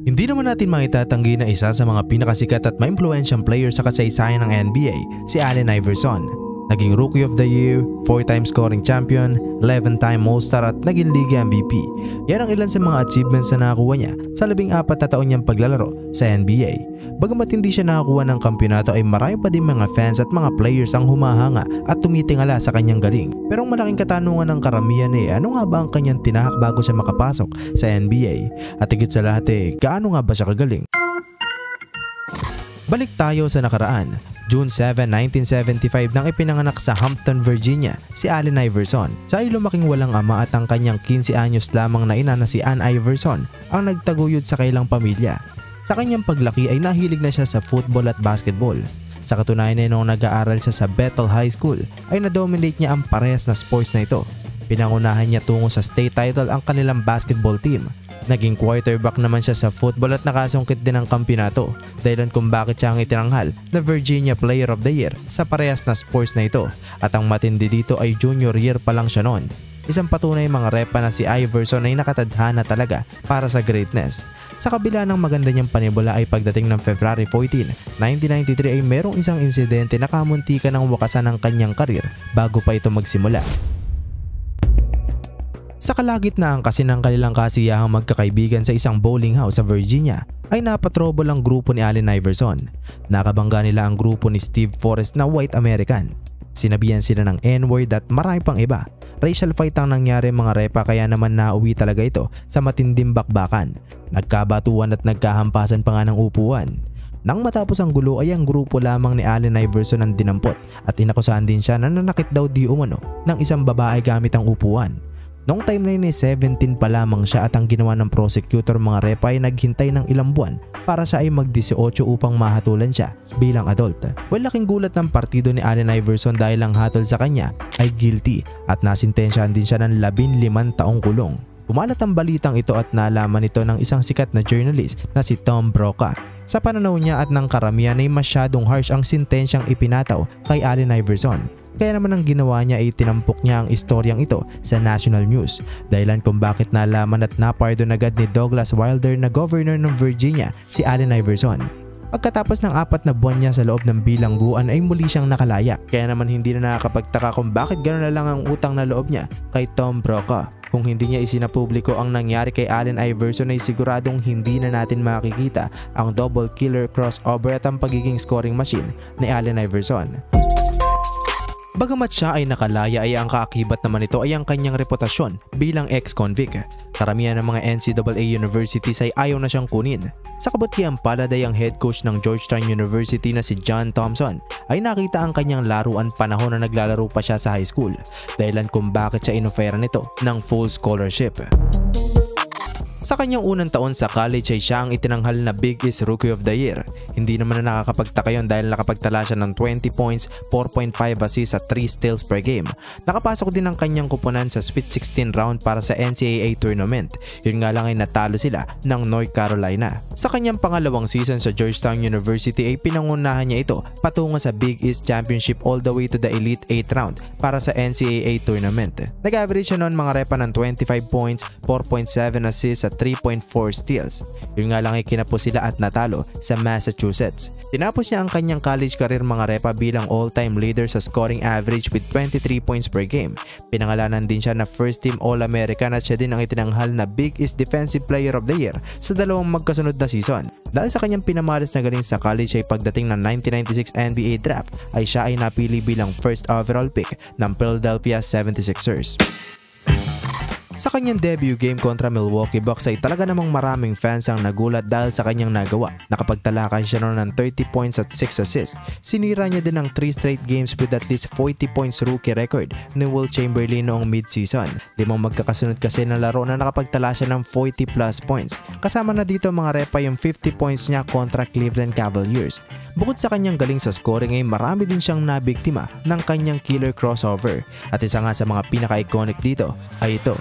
Hindi naman natin maitatanggi na isa sa mga pinakasikat at maimpluwensyang player sa kasaysayan ng NBA, si Allen Iverson. Naging Rookie of the Year, 4-time scoring champion, 11-time All-Star at naging League MVP. Yan ang ilan sa mga achievements na nakakuha niya sa 14 na taon niyang paglalaro sa NBA. Bagamat hindi siya nakakuha ng kampyonato ay marami pa din mga fans at mga players ang humahanga at tumitingala sa kanyang galing. Pero ang malaking katanungan ng karamihan ano nga ba ang kanyang tinahak bago siya makapasok sa NBA? At higit sa lahat gaano nga ba siya kagaling? Balik tayo sa nakaraan. June 7, 1975 nang ipinanganak sa Hampton, Virginia si Allen Iverson. Siya ay lumaking walang ama at ang kanyang 15 anyos lamang na ina na si Ann Iverson ang nagtaguyod sa kailang pamilya. Sa kanyang paglaki ay nahilig na siya sa football at basketball. Sa katunayan noong nag-aaral siya sa Bethel High School ay na-dominate niya ang parehas na sports na ito. Pinangunahan niya tungo sa state title ang kanilang basketball team. Naging quarterback naman siya sa football at nakasungkit din ng kampyonato, dahilan kung bakit siya ang itinanghal na Virginia Player of the Year sa parehas na sports na ito. At ang matindi dito ay junior year pa lang siya noon. Isang patunay mga repa na si Iverson ay nakatadhana talaga para sa greatness. Sa kabila ng maganda niyang panibula ay pagdating ng February 14, 1993 ay merong isang insidente na kamuntikan ng wakasan ng kanyang karir bago pa ito magsimula. Sa kalagitnaan kasi ng kanilang kasiyahang magkakaibigan sa isang bowling house sa Virginia ay napatrobol ang grupo ni Allen Iverson. Nakabangga nila ang grupo ni Steve Forrest na white American. Sinabihan sila ng N-word at marami pang iba. Racial fight ang nangyari mga repa kaya naman nauwi talaga ito sa matinding bakbakan. Nagkabatuan at nagkahampasan pa nga ng upuan. Nang matapos ang gulo ay ang grupo lamang ni Allen Iverson ang dinampot at inakusahan din siya na nanakit daw di umano ng isang babae gamit ang upuan. Noong time na yun 17 pa lamang siya at ang ginawa ng prosecutor mga repa ay naghintay ng ilang buwan para siya ay mag-18 upang mahatulan siya bilang adult. Laking gulat ng partido ni Allen Iverson dahil ang hatol sa kanya ay guilty at nasintensyahan din siya ng 15 taong kulong. Kumalat ang balitang ito at nalaman ito ng isang sikat na journalist na si Tom Brokaw. Sa pananaw niya at ng karamihan ay masyadong harsh ang sentensyang ipinataw kay Allen Iverson. Kaya naman ang ginawa niya ay tinampok niya ang istoryang ito sa national news. Dahilan kung bakit nalaman at napardon agad ni Douglas Wilder na governor ng Virginia si Allen Iverson. Pagkatapos ng 4 na buwan niya sa loob ng bilangguan ay muli siyang nakalaya. Kaya naman hindi na nakakapagtaka kung bakit gano'n na lang ang utang na loob niya kay Tom Brokaw. Kung hindi niya isinapubliko ang nangyari kay Allen Iverson ay siguradong hindi na natin makikita ang double killer crossover at ang pagiging scoring machine ni Allen Iverson. Bagamat siya ay nakalaya ay ang kaakibat naman ito ay ang kanyang reputasyon bilang ex-convict. Karamihan ng mga NCAA universities ay ayaw na siyang kunin. Sa kabutihan palad ay ang head coach ng Georgetown University na si John Thompson ay nakita ang kanyang laruan panahon na naglalaro pa siya sa high school, dahilan kung bakit siya inofera nito ng full scholarship. Sa kanyang unang taon sa college ay siya ang itinanghal na Big East Rookie of the Year. Hindi naman na nakakapagtaka yun dahil nakapagtala siya ng 20 points, 4.5 assists at 3 steals per game. Nakapasok din ang kanyang kuponan sa Sweet 16 round para sa NCAA tournament. Yun nga lang ay natalo sila ng North Carolina. Sa kanyang pangalawang season sa Georgetown University ay pinangunahan niya ito patungo sa Big East Championship all the way to the Elite 8 round para sa NCAA tournament. Nag-average siya noon mga repa ng 25 points, 4.7 assists at 3.4 steals. Yun nga lang ay kinapos sila at natalo sa Massachusetts. Tinapos niya ang kanyang college career mga repa bilang all-time leader sa scoring average with 23 points per game. Pinangalanan din siya na first team All-American at siya din ang itinanghal na Big East Defensive Player of the Year sa 2 magkasunod na season. Dahil sa kanyang pinamalas na galing sa college ay pagdating ng 1996 NBA Draft ay siya ay napili bilang first overall pick ng Philadelphia 76ers. Sa kanyang debut game kontra Milwaukee Bucks ay talaga namang maraming fans ang nagulat dahil sa kanyang nagawa. Nakapagtalakan siya noon ng 30 points at 6 assists. Sinira niya din ang 3 straight games with at least 40 points rookie record ni Will Chamberlain noong mid-season. 5 magkakasunod kasi na laro na nakapagtala siya ng 40 plus points. Kasama na dito mga repa yung 50 points niya kontra Cleveland Cavaliers. Bukod sa kanyang galing sa scoring ay marami din siyang nabiktima ng kanyang killer crossover. At isa nga sa mga pinaka-iconic dito ay ito.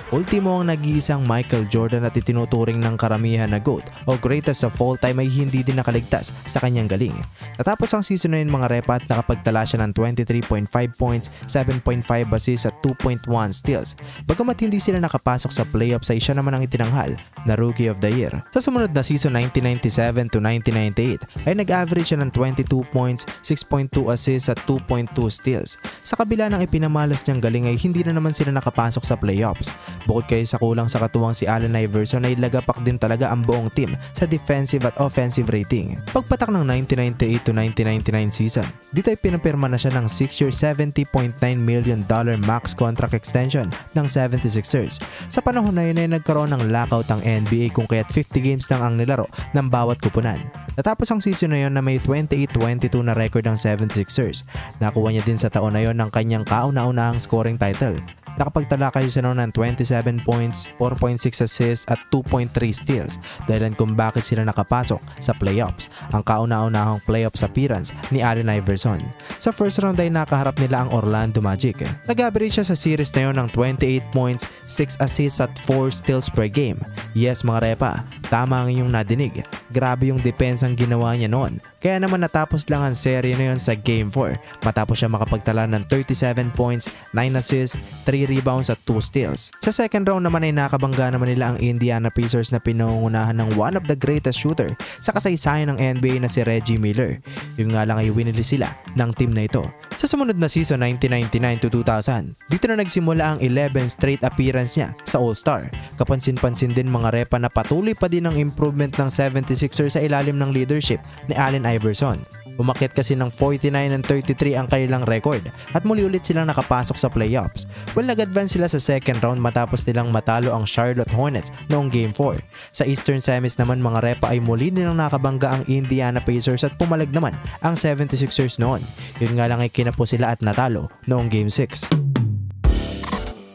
Ultimo ang nag-iisang Michael Jordan at itinuturing ng karamihan na GOAT o greatest of all time ay hindi din nakaligtas sa kanyang galing. Natapos ang season na yun mga repa at nakapagtala siya ng 23.5 points, 7.5 assists at 2.1 steals. Bagamat hindi sila nakapasok sa playoffs ay siya naman ang itinanghal na Rookie of the Year. Sa sumunod na season 1997 to 1998 ay nag-average siya ng 22 points, 6.2 assists at 2.2 steals. Sa kabila ng ipinamalas niyang galing ay hindi na naman sila nakapasok sa playoffs. Bukod kay sa kulang sa katuwang si Allen Iverson ay lagapak din talaga ang buong team sa defensive at offensive rating. Pagpatak ng 1998 to 1999 season, dito ay pinapirma na siya ng 6-year $70.9 million max contract extension ng 76ers. Sa panahon na yun ay nagkaroon ng lockout ang NBA kung kaya't 50 games lang ang nilaro ng bawat kupunan. Natapos ang season na yun na may 28-22 na record ng 76ers. Nakuha niya din sa taon na yun ng kanyang kauna-unahang scoring title. Nakapagtala kayo siya noon ng 27 points, 4.6 assists at 2.3 steals dahilan kung bakit sila nakapasok sa playoffs, ang kauna-unahang playoffs appearance ni Allen Iverson. Sa first round ay nakaharap nila ang Orlando Magic. Nag-average siya sa series na yon ng 28 points, 6 assists at 4 steals per game. Yes mga repa, tama ang inyong nadinig. Grabe yung depensang ginawa niya noon. Kaya naman natapos lang ang serye na yon sa Game 4 matapos siya makapagtala ng 37 points, 9 assists, 3 rebounds at 2 steals. Sa second round naman ay nakabangga naman nila ang Indiana Pacers na pinangungunahan ng one of the greatest shooter sa kasaysayan ng NBA na si Reggie Miller. Yung nga lang ay winili sila ng team na ito. Sa sumunod na season 1999 to 2000, dito na nagsimula ang 11 straight appearance niya sa All-Star. Kapansin-pansin din mga repa na patuloy pa din ang improvement ng 76ers sa ilalim ng leadership ni Allen Iverson. Umakyat kasi ng 49-33 ang kanilang record at muli ulit silang nakapasok sa playoffs. Well, nag-advance sila sa second round matapos nilang matalo ang Charlotte Hornets noong Game 4. Sa Eastern Semis naman mga repa ay muli nilang nakabangga ang Indiana Pacers at pumalag naman ang 76ers noon. Yun nga lang ay kinapo sila at natalo noong Game 6.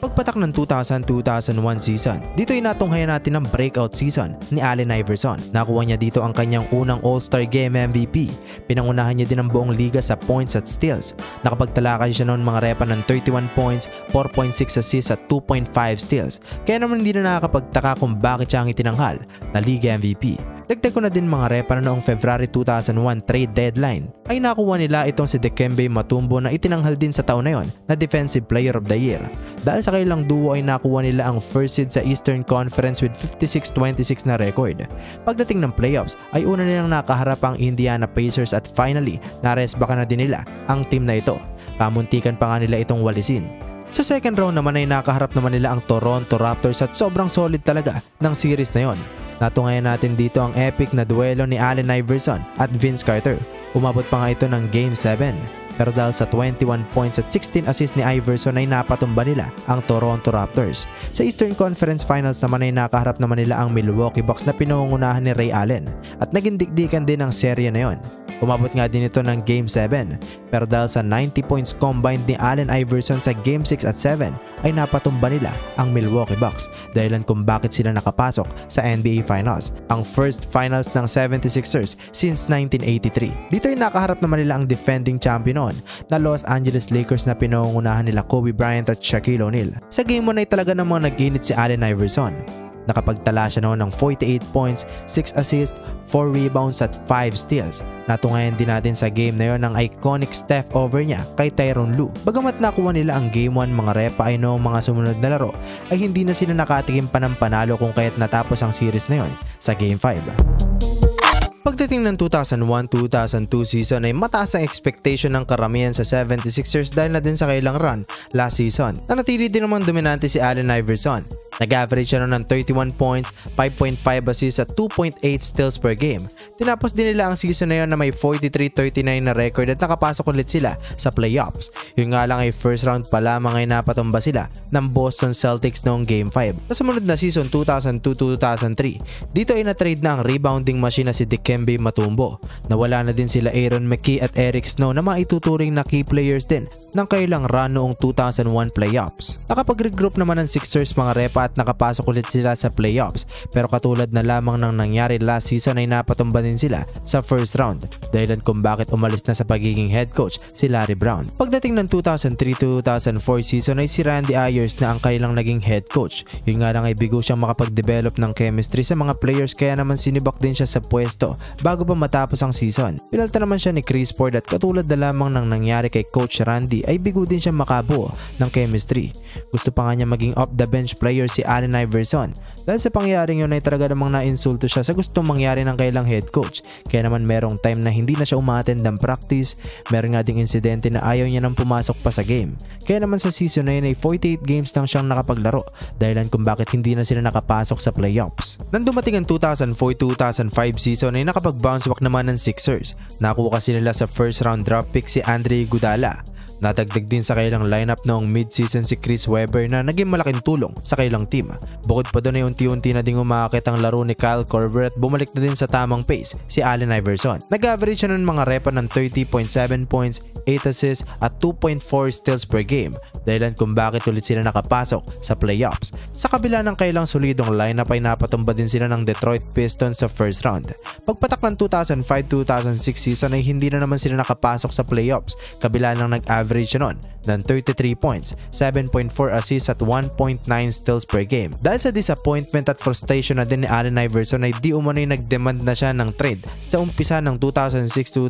Pagpatak ng 2000-2001 season, dito ay natunghayan natin ang breakout season ni Allen Iverson. Nakuha niya dito ang kanyang unang All-Star Game MVP. Pinangunahan niya din ang buong liga sa points at steals. Nakapagtala siya noon mga repa ng 31 points, 4.6 assists at 2.5 steals. Kaya naman hindi na nakakapagtaka kung bakit siya ang itinanghal na Liga MVP. Dagdag ko na din mga repa na noong February 2001 trade deadline ay nakuha nila itong si Dikembe Mutombo na itinanghal din sa taon na yon na Defensive Player of the Year. Dahil sa kanilang duo ay nakuha nila ang first seed sa Eastern Conference with 56-26 na record. Pagdating ng playoffs ay una nilang nakaharap ang Indiana Pacers at finally naresbaka na din nila ang team na ito. Kamuntikan pa nga nila itong walisin. Sa second round naman ay nakaharap naman nila ang Toronto Raptors at sobrang solid talaga ng series na yon. Natungayan natin dito ang epic na duelo ni Allen Iverson at Vince Carter. Umabot pa nga ito ng Game 7. Pero dahil sa 21 points at 16 assists ni Iverson ay napatumba nila ang Toronto Raptors. Sa Eastern Conference Finals naman ay nakaharap naman nila ang Milwaukee Bucks na pinangungunahan ni Ray Allen at naging dikdikan din ang serye na yon. Umabot nga din ito ng Game 7 pero dahil sa 90 points combined ni Allen Iverson sa Game 6 at 7 ay napatumba nila ang Milwaukee Bucks dahilan kung bakit sila nakapasok sa NBA Finals, ang first finals ng 76ers since 1983. Dito ay nakaharap naman nila ang defending champion na Los Angeles Lakers na pinangungunahan nila Kobe Bryant at Shaquille O'Neal. Sa game 1 ay talaga namang nag-init si Allen Iverson. Nakapagtala siya noon ng 48 points, 6 assists, 4 rebounds at 5 steals. Natungayan din natin sa game na yon ang iconic step over niya kay Tyronn Lue. Bagamat nakuha nila ang game 1 mga repa ay noong mga sumunod na laro ay hindi na sila nakatikim pa ng panalo kung kaya't natapos ang series na yon sa game 5. Pagdating ng 2001-2002 season ay mataas ang expectation ng karamihan sa 76ers dahil na din sa kailang run last season. Nanatili din naman dominante si Allen Iverson. Nag-average siya ng 31 points, 5.5 assists at 2.8 steals per game. Tinapos din nila ang season na yon na may 43-39 na record at nakapasok ulit sila sa playoffs. Yung nga lang ay first round pa lamang ay napatumba sila ng Boston Celtics noong Game 5. Sa sumunod na season 2002-2003, dito ay na-trade na ang rebounding machine na si Dikembe Mutombo. Nawala na din sila Aaron McKie at Eric Snow na maituturing na key players din ng kailang run noong 2001 playoffs. Nakapag-regroup naman ng Sixers mga repa at at nakapasok ulit sila sa playoffs, pero katulad na lamang ng nangyari last season ay napatumba din sila sa first round, dahilan kung bakit umalis na sa pagiging head coach si Larry Brown. Pagdating ng 2003-2004 season ay si Randy Ayers na ang kanilang naging head coach. Yun nga lang ay bigo siyang makapag-develop ng chemistry sa mga players, kaya naman sinibak din siya sa pwesto bago pa matapos ang season. Pinalta naman siya ni Chris Ford at katulad na lamang ng nangyari kay Coach Randy ay bigo din siya makabuo ng chemistry. Gusto pa nga niya maging off the bench player si Allen Iverson. Dahil sa pangyayaring yun ay talaga namang nainsulto siya sa gustong mangyari ng kailang head coach. Kaya naman merong time na hindi na siya umattend ng practice. Meron nga ding insidente na ayaw niya nang pumasok pa sa game. Kaya naman sa season na yun ay 48 games lang siyang nakapaglaro, dahilan kung bakit hindi na sila nakapasok sa playoffs. Nang dumating ang 2004-2005 season ay nakapag-bounce back naman ng Sixers. Nakuha kasi nila sa first round draft pick si Andre Iguodala. Nadagdag din sa kailang lineup noong mid-season si Chris Webber na naging malaking tulong sa kailang team. Bukod pa doon ay unti-unti na ding umakit ang laro ni Kyle Korver at bumalik na din sa tamang pace si Allen Iverson. Nag-average siya ng mga repa ng 30.7 points, 8 assists at 2.4 steals per game, dahilan kung bakit ulit sila nakapasok sa playoffs. Sa kabila ng kailang solidong lineup ay napatumba din sila ng Detroit Pistons sa first round. Pagpatak ng 2005-2006 season ay hindi na naman sila nakapasok sa playoffs, kabila ng nag-average siya nun ng 33 points, 7.4 assists at 1.9 steals per game. Dahil sa disappointment at frustration na din ni Allen Iverson ay di umano'y nag-demand na siya ng trade sa umpisa ng 2006-2007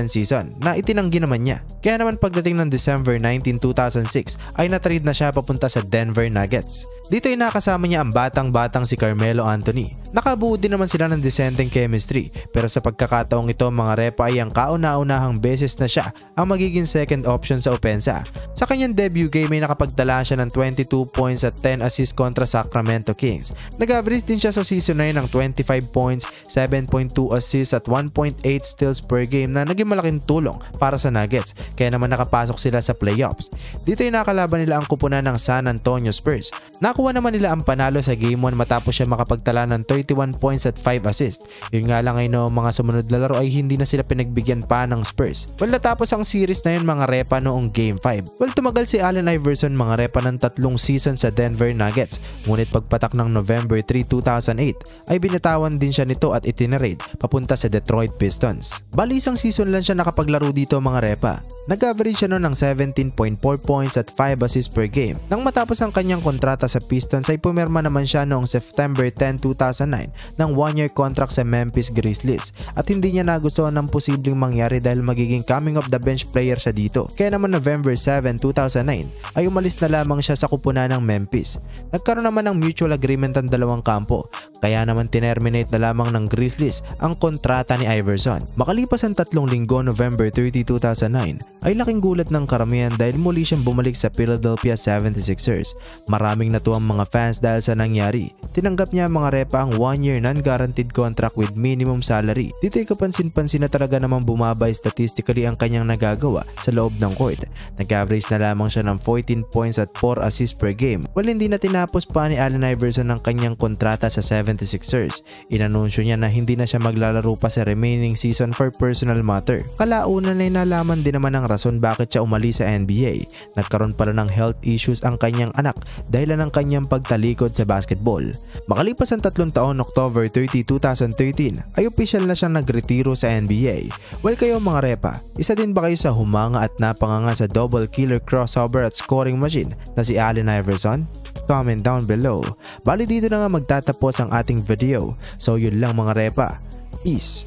season na itinanggi naman niya. Kaya naman pagdating ng December 19, 2006 ay na-trade na siya papunta sa Denver Nuggets. Dito ay nakasama niya ang batang-batang si Carmelo Anthony. Nakabuo din naman sila ng decenteng chemistry, pero sa pagkakataong ito mga repa ay ang kauna-unahang beses na siya ang magiging second option sa opensa. Sa kanyang debut game ay nakapagtala siya ng 22 points at 10 assists kontra Sacramento Kings. Nag-average din siya sa season na yun ng 25 points, 7.2 assists at 1.8 steals per game na naging malaking tulong para sa Nuggets, kaya naman nakapasok sila sa playoffs. Dito ay nakalaban nila ang kupunan ng San Antonio Spurs. Nakuha naman nila ang panalo sa Game 1 matapos siya makapagtala ng 31 points at 5 assists. Yun nga lang ay noong mga sumunod na laro ay hindi na sila pinagbigyan pa ng Spurs. Well, natapos ang series na yun mga repa noong Game 5. Well, tumagal si Allen Iverson mga repa ng 3 season sa Denver Nuggets. Ngunit pagpatak ng November 3, 2008 ay binatawan din siya nito at itinarade papunta sa Detroit Pistons. Bali isang season lang siya nakapaglaro dito mga repa. Nag-average siya noon ng 17.4 points at 5 assists per game. Nang matapos ang kanyang kontrata sa Pistons ay pumirma naman siya noong September 10, 2009 ng 1-year contract sa Memphis Grizzlies at hindi niya nagustuhan ng posibleng mangyari dahil magiging coming off the bench player siya dito. Kaya naman November 7, 2009 ay umalis na lamang siya sa kupunan ng Memphis. Nagkaroon naman ng mutual agreement ang dalawang kampo, kaya naman tinerminate na lamang ng Grizzlies ang kontrata ni Iverson. Makalipas ang 3 linggo, November 30, 2009 ay laking gulat ng karamihan dahil muli siyang bumalik sa Philadelphia 76ers. Maraming natuwang mga fans dahil sa nangyari. Tinanggap niya mga repa ang 1-year non-guaranteed contract with minimum salary. Dito ay kapansin-pansin na talaga namang bumabay statistically ang kanyang nagagawa sa loob ng court. Nag-average na lamang siya ng 14 points at 4 assists per game. Well, hindi na tinapos pa ni Allen Iverson ang kanyang kontrata sa 76ers. Inanunsyo niya na hindi na siya maglalaro pa sa remaining season for personal matter. Kalaunan ay nalaman din naman ang rason bakit siya umalis sa NBA. Nagkaroon pala ng health issues ang kanyang anak dahil ng kanyang pagtalikod sa basketball. Makalipas ang 3 taon, October 30, 2013 ay opisyal na siyang nagretiro sa NBA. Well, kayo mga repa, isa din ba kayo sa humanga at napanganga sa double killer crossover at scoring machine na si Allen Iverson? Comment down below. Bali dito na nga magtatapos ang ating video. So yun lang mga repa. Peace.